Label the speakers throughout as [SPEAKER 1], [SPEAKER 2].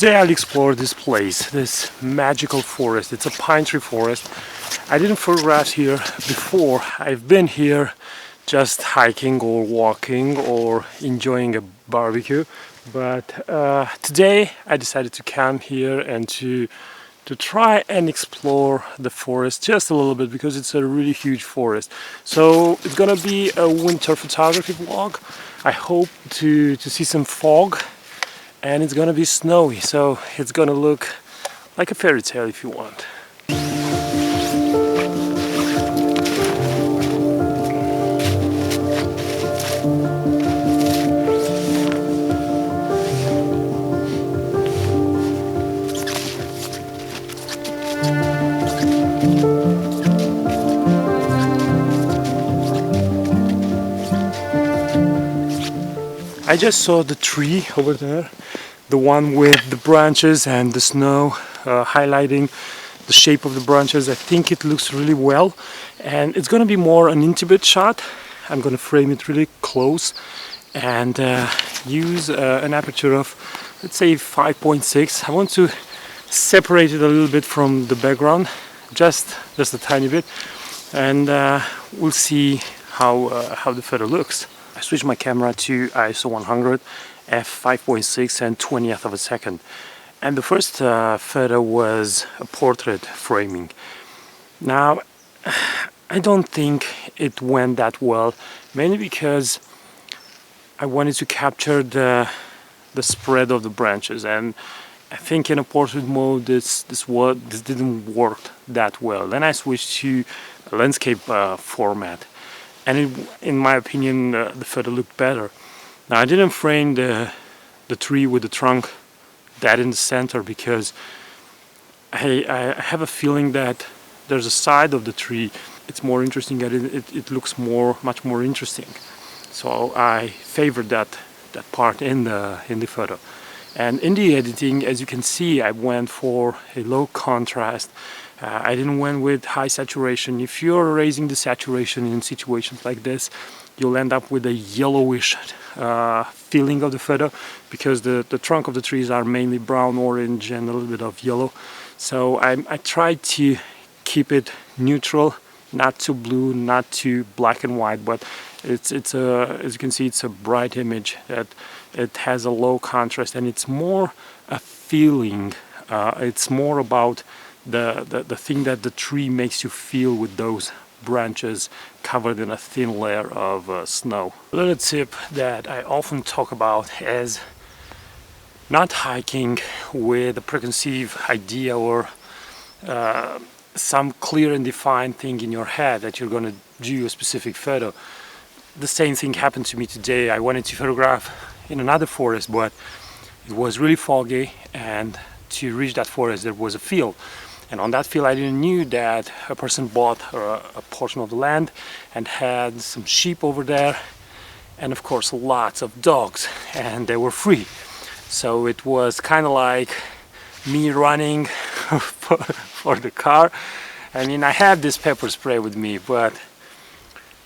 [SPEAKER 1] Today I'll explore this place, this magical forest. It's a pine tree forest. I didn't photograph here before. I've been here just hiking or walking or enjoying a barbecue. But today I decided to come here and to try and explore the forest just a little bit because it's a really huge forest. So it's gonna be a winter photography vlog. I hope to see some fog, and it's gonna be snowy, so it's gonna look like a fairy tale if you want. I just saw the tree over there, the one with the branches and the snow highlighting the shape of the branches. I think it looks really well, and it's gonna be more an intimate shot. I'm gonna frame it really close and use an aperture of, let's say, 5.6. I want to separate it a little bit from the background, just a tiny bit, and we'll see how the photo looks. I switched my camera to ISO 100, f5.6 and 20th of a second. And the first photo was a portrait framing. Now, I don't think it went that well, mainly because I wanted to capture the spread of the branches, and I think in a portrait mode this didn't work that well. Then I switched to a landscape format, and in my opinion the photo looked better. Now I didn't frame the tree with the trunk dead in the center because I have a feeling that there's a side of the tree it's more interesting, and it looks much more interesting. So I favored that part in the photo. And in the editing, as you can see, I went for a low contrast. I didn't went with high saturation. If you're raising the saturation in situations like this, you'll end up with a yellowish feeling of the photo, because the trunk of the trees are mainly brown, orange, and a little bit of yellow. So I tried to keep it neutral, not too blue, not too black and white, but it's as you can see, it's a bright image that it has a low contrast, and it's more a feeling. It's more about the thing that the tree makes you feel with those branches covered in a thin layer of snow. A little tip that I often talk about is not hiking with a preconceived idea or some clear and defined thing in your head that you're going to do a specific photo. The same thing happened to me today. I wanted to photograph in another forest, but it was really foggy, and to reach that forest there was a field, and on that field I didn't knew that a person bought a portion of the land and had some sheep over there, and of course lots of dogs, and they were free. So it was kind of like me running for the car. I mean, I had this pepper spray with me, but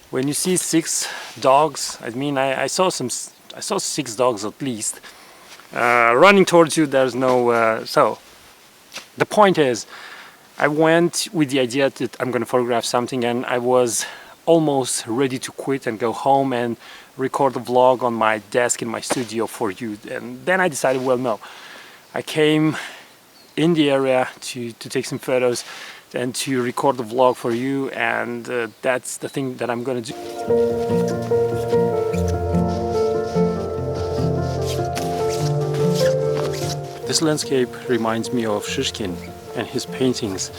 [SPEAKER 1] when you see 6 dogs, I mean, I saw 6 dogs at least running towards you. There's no so the point is, I went with the idea that I'm going to photograph something, and I was almost ready to quit and go home and record a vlog on my desk in my studio for you. And then I decided, well, no, I came in the area to take some photos and to record the vlog for you, and that's the thing that I'm gonna do. This landscape reminds me of Shishkin and his paintings.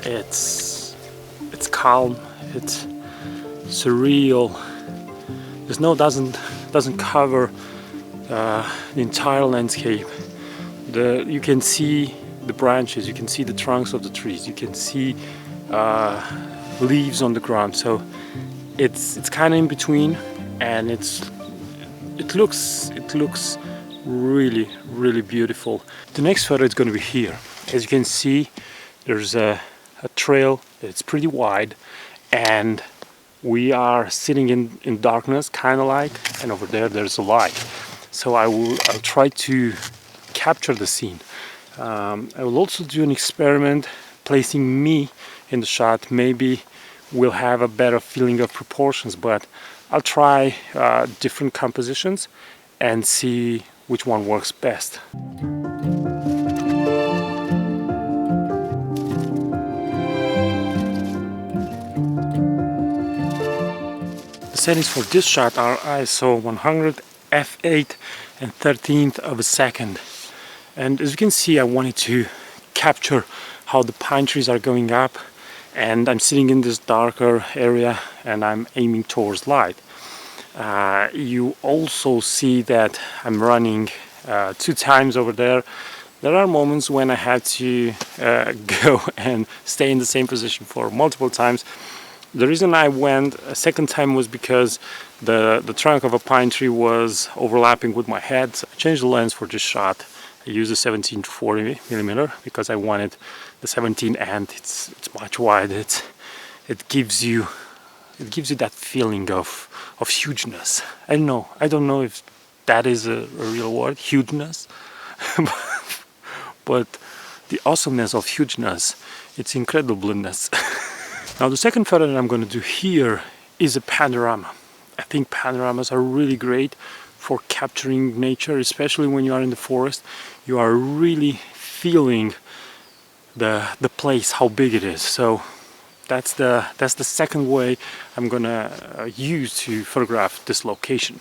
[SPEAKER 1] It's calm, it's surreal. The snow doesn't cover the entire landscape. You can see the branches, you can see the trunks of the trees, you can see leaves on the ground. So it's kind of in between, and it looks really beautiful. The next photo is going to be here. As you can see, there's a trail that's pretty wide, and we are sitting in darkness, kind of like, and over there's a light. So I'll try to capture the scene. I will also do an experiment placing me in the shot. Maybe we'll have a better feeling of proportions, but I'll try different compositions and see which one works best. The settings for this shot are ISO 100, f8 and 13th of a second. And as you can see, I wanted to capture how the pine trees are going up, and I'm sitting in this darker area and I'm aiming towards light. You also see that I'm running 2 times over there. There are moments when I had to go and stay in the same position for multiple times. The reason I went a second time was because the trunk of a pine tree was overlapping with my head. So I changed the lens for this shot. I used a 17 to 40 millimeter because I wanted the 17, and it's much wider. It gives you that feeling of hugeness. I don't know if that is a real word, hugeness, but the awesomeness of hugeness, it's incredibleness. Now the second photo that I'm going to do here is a panorama. I think panoramas are really great for capturing nature, especially when you are in the forest. You are really feeling the place, how big it is. So that's the second way I'm gonna use to photograph this location.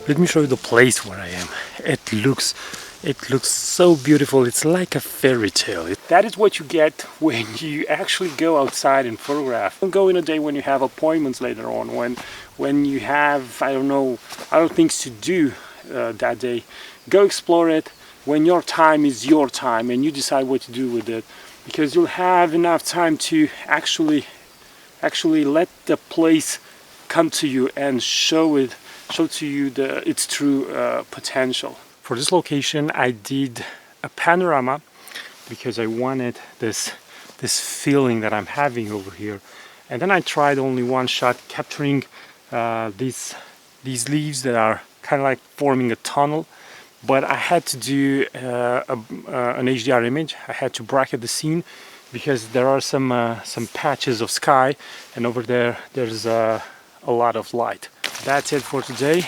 [SPEAKER 1] Let me show you the place where I am. It looks so beautiful. It's like a fairy tale. That is what you get when you actually go outside and photograph. Don't go in a day when you have appointments later on, when you have, I don't know, other things to do that day. Go explore it when your time is your time and you decide what to do with it, because you'll have enough time to actually let the place come to you and show to you its true potential. For this location, I did a panorama because I wanted this feeling that I'm having over here. And then I tried only one shot capturing these leaves that are kind of like forming a tunnel. But I had to do an HDR image. I had to bracket the scene because there are some patches of sky, and over there's a lot of light. That's it for today.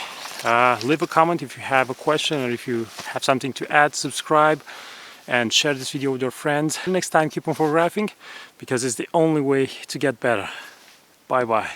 [SPEAKER 1] Leave a comment if you have a question or if you have something to add. Subscribe and share this video with your friends. Next time, keep on photographing because it's the only way to get better. Bye bye.